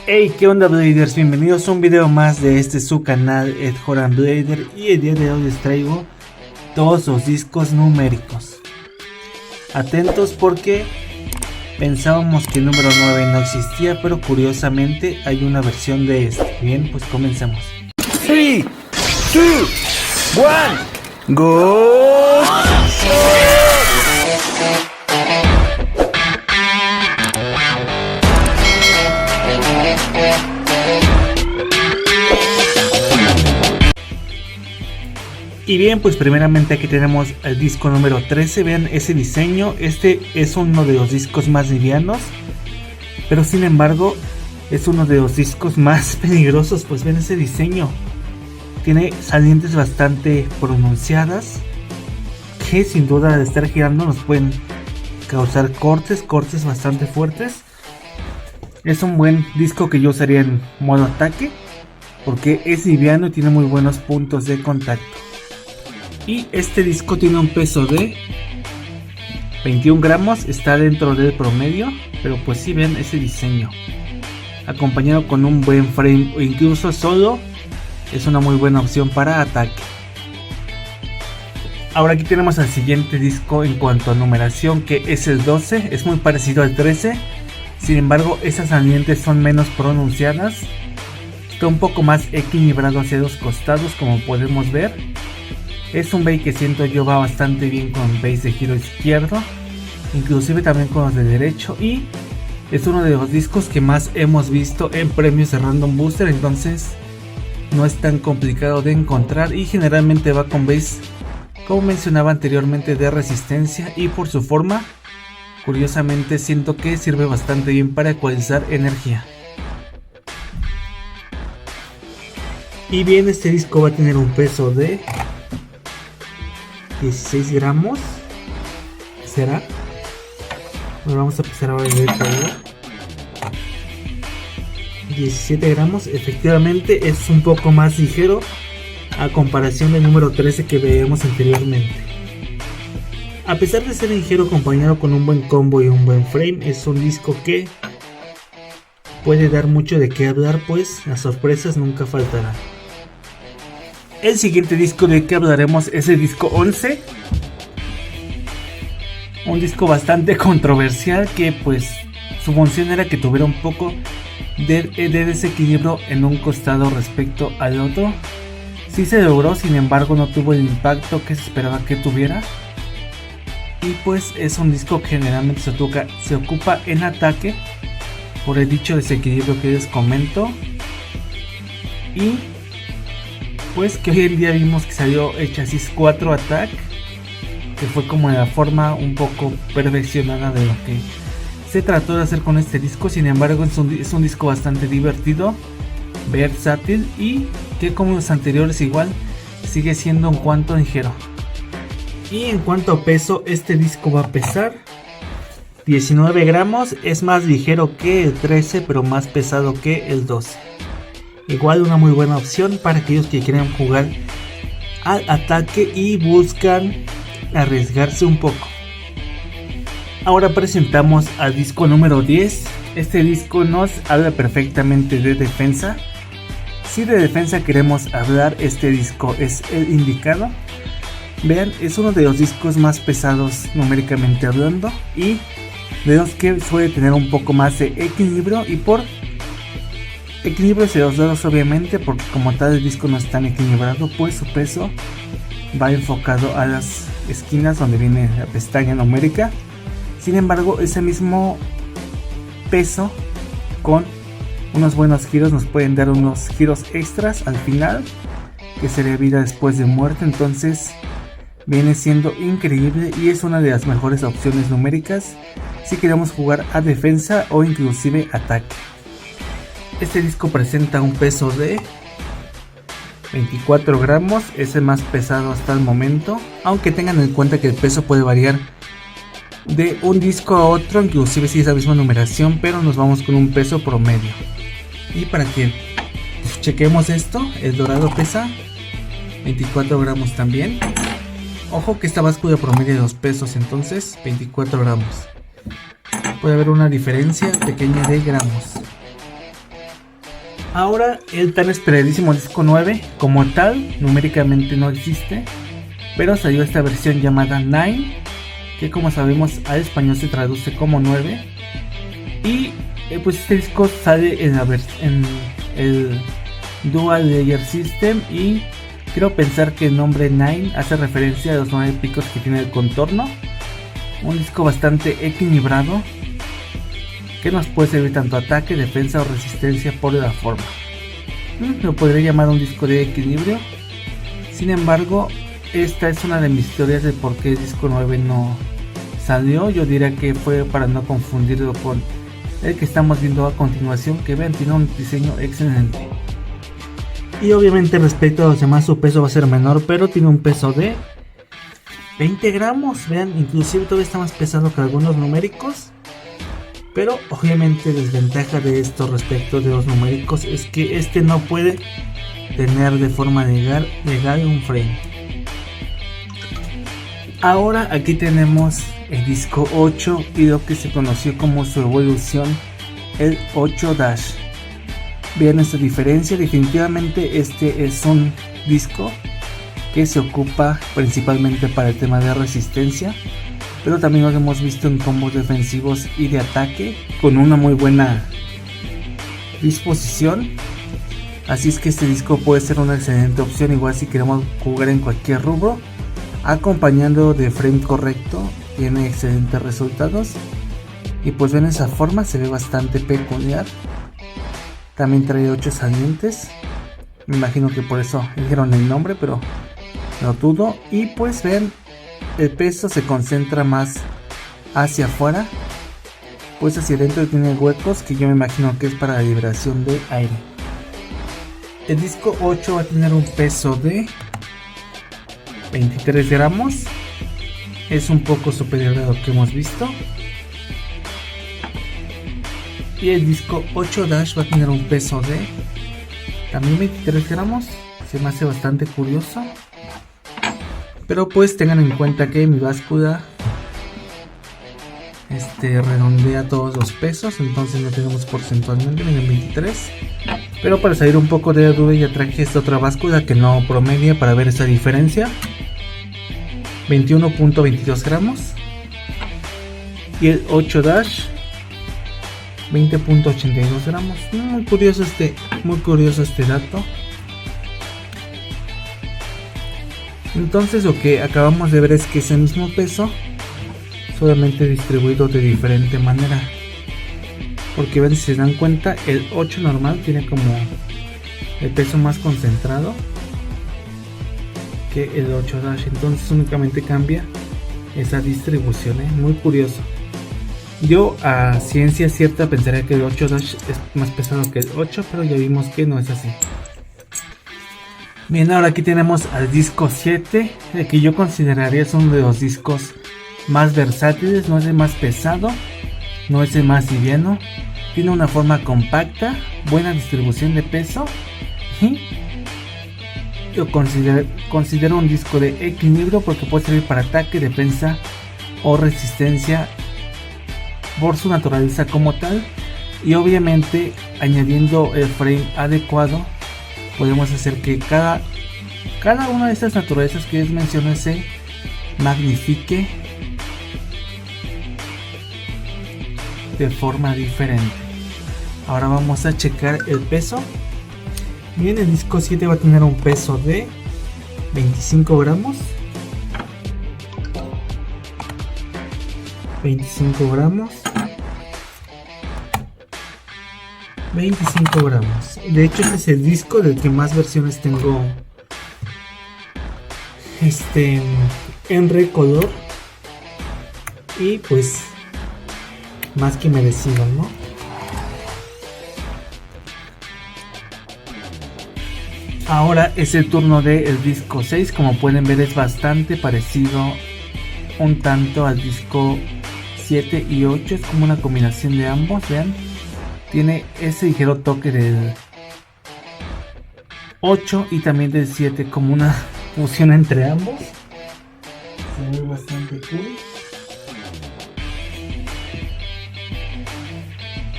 Hey, ¿qué onda, Bladers? Bienvenidos a un video más de su canal, Ed Horan Blader. Y el día de hoy les traigo todos los discos numéricos. Atentos porque pensábamos que el número 9 no existía, pero curiosamente hay una versión de este. Bien, pues comencemos. 3, 2, 1, go! Y bien, pues primeramente aquí tenemos el disco número 13. Vean ese diseño. Este es uno de los discos más livianos, pero sin embargo es uno de los discos más peligrosos. Pues ven ese diseño. Tiene salientes bastante pronunciadas, que sin duda de estar girando nos pueden causar cortes bastante fuertes. Es un buen disco que yo usaría en modo ataque, porque es liviano y tiene muy buenos puntos de contacto. Y este disco tiene un peso de 21 gramos, está dentro del promedio, pero pues si ven ese diseño, acompañado con un buen frame o incluso solo, es una muy buena opción para ataque. Ahora aquí tenemos al siguiente disco en cuanto a numeración, que es el 12, es muy parecido al 13, sin embargo esas salientes son menos pronunciadas, está un poco más equilibrado hacia los costados como podemos ver. Es un bass que siento yo va bastante bien con bass de giro izquierdo, inclusive también con los de derecho, y es uno de los discos que más hemos visto en premios de Random Booster, entonces no es tan complicado de encontrar y generalmente va con bass, como mencionaba anteriormente, de resistencia, y por su forma, curiosamente siento que sirve bastante bien para ecualizar energía. Y bien, este disco va a tener un peso de 16 gramos. ¿Será? Bueno, vamos a empezar a ver todo. 17 gramos. Efectivamente es un poco más ligero a comparación del número 13 que veíamos anteriormente. A pesar de ser ligero, acompañado con un buen combo y un buen frame, es un disco que puede dar mucho de qué hablar, pues las sorpresas nunca faltarán. El siguiente disco de que hablaremos es el disco 11. Un disco bastante controversial que pues su función era que tuviera un poco de desequilibrio en un costado respecto al otro. Sí se logró, sin embargo no tuvo el impacto que se esperaba que tuviera. Y pues es un disco que generalmente se ocupa en ataque por el dicho desequilibrio que les comento. Y pues que hoy en día vimos que salió el chasis 4 Attack, que fue como la forma un poco perfeccionada de lo que se trató de hacer con este disco. Sin embargo es un disco bastante divertido, versátil y que como los anteriores igual sigue siendo un cuanto ligero. Y en cuanto a peso, este disco va a pesar 19 gramos, es más ligero que el 13 pero más pesado que el 12. Igual una muy buena opción para aquellos que quieran jugar al ataque y buscan arriesgarse un poco. Ahora presentamos al disco número 10. Este disco nos habla perfectamente de defensa. Si de defensa queremos hablar, este disco es el indicado. Vean, es uno de los discos más pesados numéricamente hablando y de los que suele tener un poco más de equilibrio, y por equilibrio hacia los lados obviamente, porque como tal el disco no es tan equilibrado, pues su peso va enfocado a las esquinas donde viene la pestaña numérica. Sin embargo, ese mismo peso con unos buenos giros nos pueden dar unos giros extras al final, que sería vida después de muerte. Entonces viene siendo increíble y es una de las mejores opciones numéricas si queremos jugar a defensa o inclusive ataque. Este disco presenta un peso de 24 gramos, es el más pesado hasta el momento, aunque tengan en cuenta que el peso puede variar de un disco a otro, inclusive si es la misma numeración, pero nos vamos con un peso promedio. Y para que chequemos esto, el dorado pesa 24 gramos también. Ojo que esta báscula promedia de los pesos, entonces 24 gramos. Puede haber una diferencia pequeña de gramos. Ahora el tan esperadísimo disco 9, como tal, numéricamente no existe, pero salió esta versión llamada 9, que como sabemos al español se traduce como 9. Y pues este disco sale en el Dual Layer System, y quiero pensar que el nombre 9 hace referencia a los 9 picos que tiene el contorno. Un disco bastante equilibrado que nos puede servir tanto ataque, defensa o resistencia por la forma. Lo podría llamar un disco de equilibrio. Sin embargo, esta es una de mis teorías de por qué el disco 9 no salió. Yo diría que fue para no confundirlo con el que estamos viendo a continuación, que vean, tiene un diseño excelente. Y obviamente respecto a los demás su peso va a ser menor, pero tiene un peso de 20 gramos. Vean, inclusive todavía está más pesado que algunos numéricos. Pero obviamente desventaja de esto respecto de los numéricos es que este no puede tener de forma legal un frame. Ahora aquí tenemos el disco 8 y lo que se conoció como su evolución, el 8 Dash. Vean esta diferencia, definitivamente este es un disco que se ocupa principalmente para el tema de resistencia, pero también lo hemos visto en combos defensivos y de ataque con una muy buena disposición. Así es que este disco puede ser una excelente opción, igual si queremos jugar en cualquier rubro, acompañando de frame correcto, tiene excelentes resultados. Y pues ven, esa forma se ve bastante peculiar. También trae 8 salientes, me imagino que por eso eligieron el nombre, pero no dudo. Y pues ven, el peso se concentra más hacia afuera, pues hacia adentro tiene huecos que yo me imagino que es para la liberación de aire. El disco 8 va a tener un peso de 23 gramos, es un poco superior a lo que hemos visto. Y el disco 8 Dash va a tener un peso de también 23 gramos, se me hace bastante curioso. Pero pues tengan en cuenta que mi báscula redondea todos los pesos, entonces no tenemos porcentualmente en 23. Pero para salir un poco de la duda ya traje esta otra báscula que no promedia para ver esa diferencia. 21.22 gramos. Y el 8 Dash 20.82 gramos. Muy curioso este dato. Entonces lo que acabamos de ver es que ese mismo peso, solamente distribuido de diferente manera. Porque ven, si se dan cuenta, el 8 normal tiene como el peso más concentrado que el 8 Dash. Entonces únicamente cambia esa distribución, muy curioso. Yo a ciencia cierta pensaría que el 8 Dash es más pesado que el 8, pero ya vimos que no es así. Bien, ahora aquí tenemos al disco 7, el que yo consideraría es uno de los discos más versátiles. No es el más pesado, no es el más liviano, tiene una forma compacta, buena distribución de peso, y yo considero un disco de equilibrio porque puede servir para ataque, defensa o resistencia por su naturaleza como tal. Y obviamente añadiendo el frame adecuado podemos hacer que cada una de estas naturalezas que les mencioné se magnifique de forma diferente. Ahora vamos a checar el peso. Bien, el disco 7 va a tener un peso de 25 gramos. 25 gramos. 25 gramos. De hecho, este es el disco del que más versiones tengo en recolor. Y pues más que merecido, ¿no? Ahora es el turno del disco 6. Como pueden ver, es bastante parecido un tanto al disco 7 y 8. Es como una combinación de ambos, vean. Tiene ese ligero toque del 8 y también del 7, como una fusión entre ambos. Se ve bastante cool.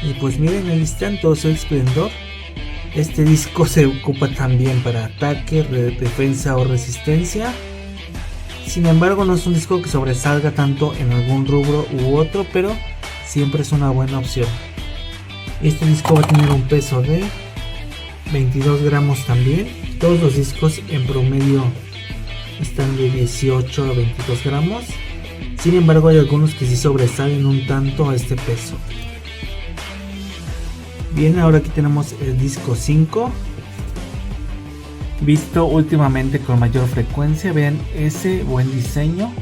Y pues miren, ahí está en todo su esplendor. Este disco se ocupa también para ataque, defensa o resistencia. Sin embargo, no es un disco que sobresalga tanto en algún rubro u otro, pero siempre es una buena opción. Este disco va a tener un peso de 22 gramos también. Todos los discos en promedio están de 18 a 22 gramos. Sin embargo, hay algunos que sí sobresalen un tanto a este peso. Bien, ahora aquí tenemos el disco 5, visto últimamente con mayor frecuencia. Vean ese buen diseño,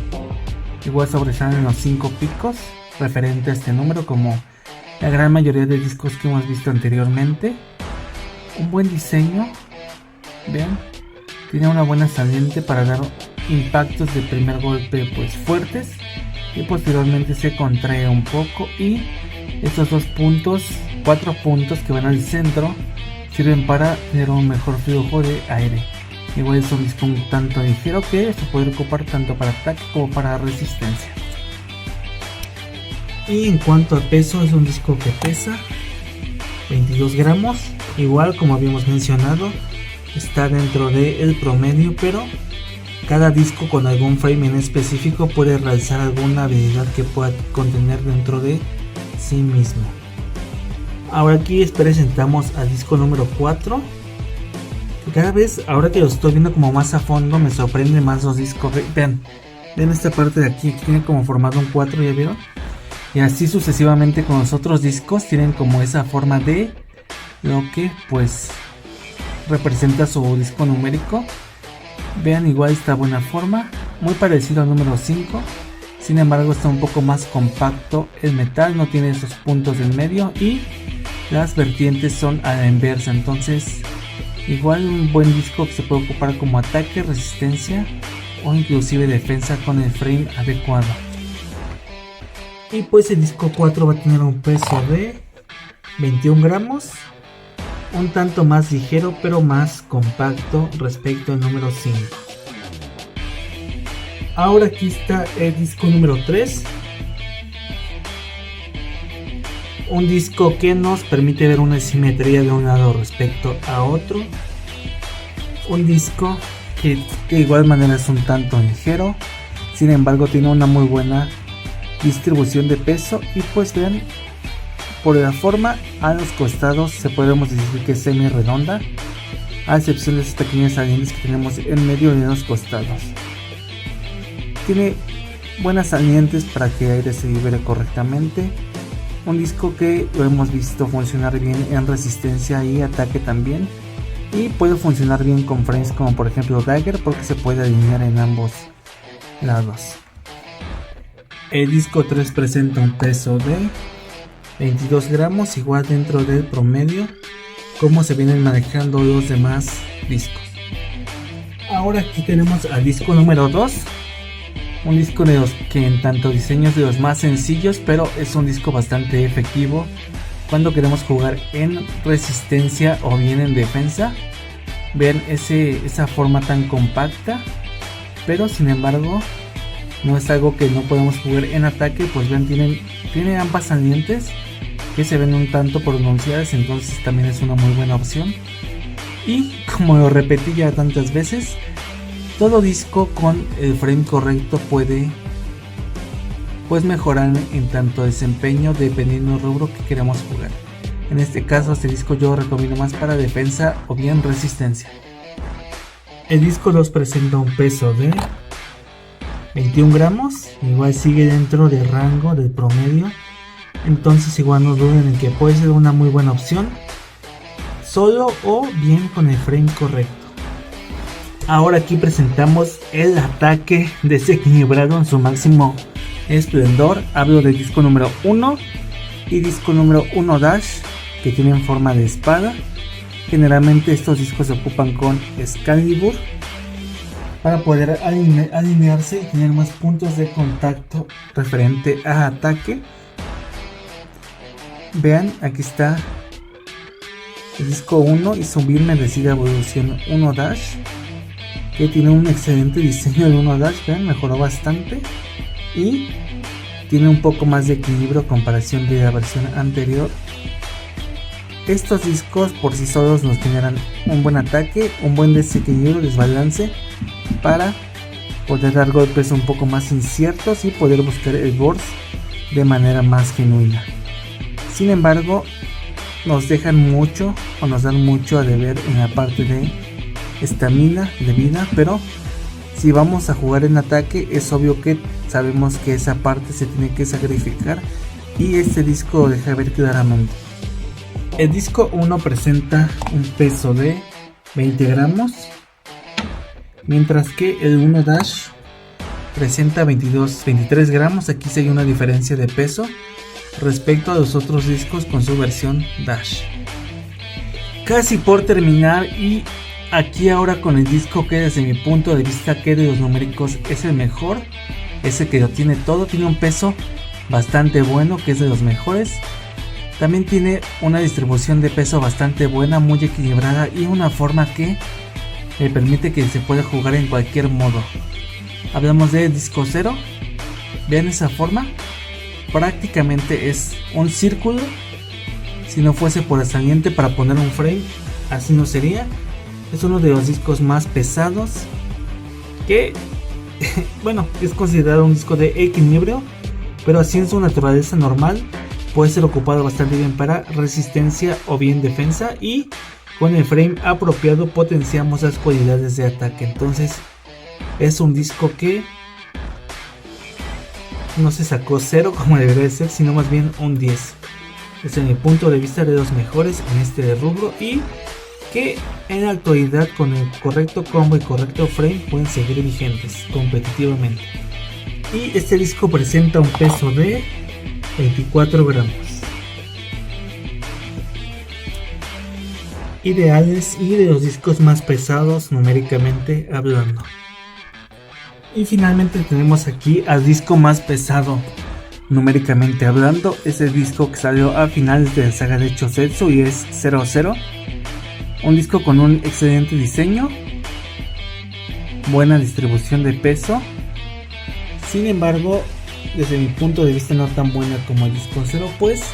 igual sobresalen los 5 picos referente a este número, como la gran mayoría de discos que hemos visto anteriormente. Un buen diseño, vean, tiene una buena saliente para dar impactos de primer golpe pues fuertes, y posteriormente se contrae un poco, y estos 4 puntos que van al centro sirven para tener un mejor flujo de aire. Igual es un disco un tanto ligero que se puede ocupar tanto para ataque como para resistencia. Y en cuanto a peso, es un disco que pesa 22 gramos. Igual, como habíamos mencionado, está dentro del promedio, pero cada disco con algún frame en específico puede realizar alguna habilidad que pueda contener dentro de sí mismo. Ahora aquí les presentamos al disco número 4. Cada vez, ahora que lo estoy viendo como más a fondo, me sorprende más los discos. Vean esta parte de aquí tiene como formado un 4, ¿ya vieron? Y así sucesivamente con los otros discos tienen como esa forma de lo que pues representa su disco numérico. Vean, igual esta buena forma, muy parecido al número 5. Sin embargo, está un poco más compacto el metal, no tiene esos puntos del medio y las vertientes son a la inversa. Entonces, igual un buen disco que se puede ocupar como ataque, resistencia o inclusive defensa con el frame adecuado. Y pues el disco 4 va a tener un peso de 21 gramos, un tanto más ligero pero más compacto respecto al número 5. Ahora aquí está el disco número 3, un disco que nos permite ver una simetría de un lado respecto a otro, un disco que de igual manera es un tanto ligero, sin embargo tiene una muy buena distribución de peso. Y pues vean, por la forma a los costados se podemos decir que es semi redonda, a excepción de esas pequeñas salientes que tenemos en medio de los costados. Tiene buenas salientes para que el aire se libere correctamente. Un disco que lo hemos visto funcionar bien en resistencia y ataque también, y puede funcionar bien con frames como por ejemplo Dagger, porque se puede alinear en ambos lados. El disco 3 presenta un peso de 22 gramos, igual dentro del promedio como se vienen manejando los demás discos. Ahora aquí tenemos al disco número 2, un disco de los que en tanto diseños de los más sencillos, pero es un disco bastante efectivo cuando queremos jugar en resistencia o bien en defensa. Vean esa forma tan compacta, pero sin embargo no es algo que no podemos jugar en ataque. Pues vean, tiene ambas salientes que se ven un tanto pronunciadas, entonces también es una muy buena opción. Y como lo repetí ya tantas veces, todo disco con el frame correcto puede pues mejorar en tanto desempeño dependiendo del rubro que queramos jugar. En este caso, este disco yo lo recomiendo más para defensa o bien resistencia. El disco 2 presenta un peso de 21 gramos, igual sigue dentro del rango del promedio, entonces igual no duden en que puede ser una muy buena opción, solo o bien con el frame correcto. Ahora aquí presentamos el ataque desequilibrado en su máximo esplendor. Hablo del disco número 1 y disco número 1 Dash, que tienen forma de espada. Generalmente estos discos se ocupan con Excalibur para poder alinearse y tener más puntos de contacto referente a ataque. Vean, aquí está el disco 1 y su bien merecida evolución 1 Dash, que tiene un excelente diseño de 1 Dash. Vean, mejoró bastante y tiene un poco más de equilibrio a comparación de la versión anterior. Estos discos por sí solos nos generan un buen ataque, un buen desequilibrio, desbalance para poder dar golpes un poco más inciertos y poder buscar el burst de manera más genuina. Sin embargo, nos dejan mucho o nos dan mucho a deber en la parte de estamina, de vida, pero si vamos a jugar en ataque es obvio que sabemos que esa parte se tiene que sacrificar y este disco deja ver claramente. El disco 1 presenta un peso de 20 gramos, mientras que el 1 Dash presenta 23 gramos. Aquí sí hay una diferencia de peso respecto a los otros discos con su versión Dash. Casi por terminar, y aquí ahora con el disco que desde mi punto de vista que de los numéricos es el mejor, ese que lo tiene todo, tiene un peso bastante bueno, que es de los mejores. También tiene una distribución de peso bastante buena, muy equilibrada y una forma que le permite que se pueda jugar en cualquier modo. Hablamos de disco 0. Vean esa forma, prácticamente es un círculo. Si no fuese por el saliente para poner un frame, así no sería. Es uno de los discos más pesados que bueno, es considerado un disco de equilibrio, pero así en su naturaleza normal puede ser ocupado bastante bien para resistencia o bien defensa, y con el frame apropiado potenciamos las cualidades de ataque. Entonces es un disco que no se sacó 0 como debería ser, sino más bien un 10. Desde mi punto de vista de los mejores en este rubro, y que en la actualidad con el correcto combo y correcto frame pueden seguir vigentes competitivamente. Y este disco presenta un peso de 24 gramos. Ideales y de los discos más pesados numéricamente hablando. Y finalmente tenemos aquí al disco más pesado numéricamente hablando. Es el disco que salió a finales de la saga de Chosetsu y es 00. Un disco con un excelente diseño, buena distribución de peso. Sin embargo, desde mi punto de vista no tan buena como el disco 0, pues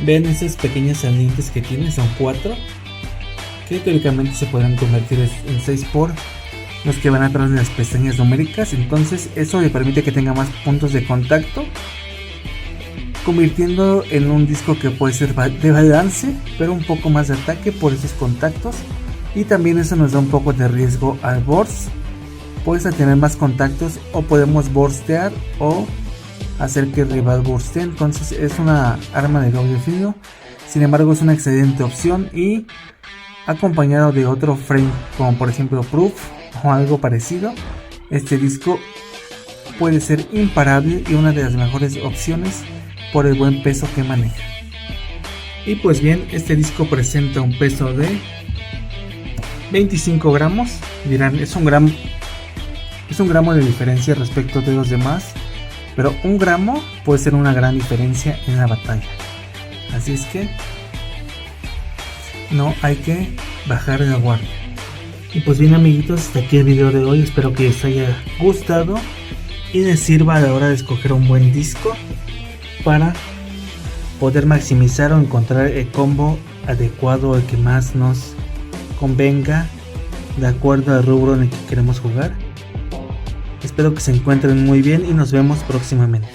ven esas pequeñas salientes que tiene, son 4, que teóricamente se podrán convertir en 6 por los que van atrás de las pestañas numéricas. Entonces eso le permite que tenga más puntos de contacto, convirtiendo en un disco que puede ser de balance, pero un poco más de ataque por esos contactos. Y también eso nos da un poco de riesgo al burst, pues a tener más contactos o podemos burstear o hacer que el rival burstee. Entonces es una arma de doble filo. Sin embargo es una excelente opción, y acompañado de otro frame como por ejemplo Proof o algo parecido, este disco puede ser imparable y una de las mejores opciones por el buen peso que maneja. Y pues bien, este disco presenta un peso de 25 gramos. Dirán, es un gramo de diferencia respecto de los demás, pero un gramo puede ser una gran diferencia en la batalla. Así es que no hay que bajar la guardia. Y pues bien amiguitos, hasta aquí el video de hoy. Espero que les haya gustado y les sirva a la hora de escoger un buen disco para poder maximizar o encontrar el combo adecuado, el que más nos convenga de acuerdo al rubro en el que queremos jugar. Espero que se encuentren muy bien y nos vemos próximamente.